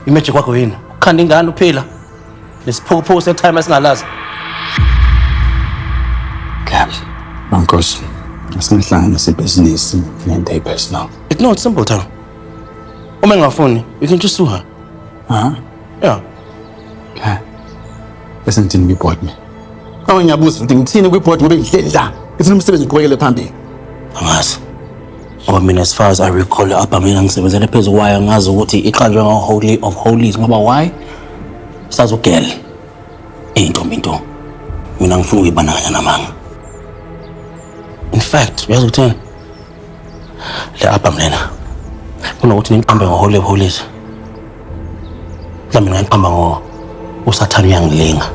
Imagic kwakho yini? Ukhanda ingane uphila. Lesiphukuphuku setime esingalazi. Cam, Mankos, asingihlangana sebhizinisi nento personal. It's not simple, Tano. Uma ngafuni, you can just sue her. Huh? Yeah. Okay. Bese ngithini kwi-board me? Kama ngiyabuza ukuthi ngithini kwi-board ngoba ngihleli la. Ngithini umsebenzi ngiqhubekele phambili. Angazi. Ngoba mina as far as I recall apha mina ngisebenzele phezulu kwayo ngazi ukuthi iqanjwe ngo-Holy of Holies ngoba why? Sazugel. Into. Mina ngifuna ukuyibandakanya namanga. In fact, uyazi ukuthini? Le apha mina. Kunokuthi ngiqambe ngo-Holy of Holies. Mhlawumbe ngiqamba uSathane uyangilinga.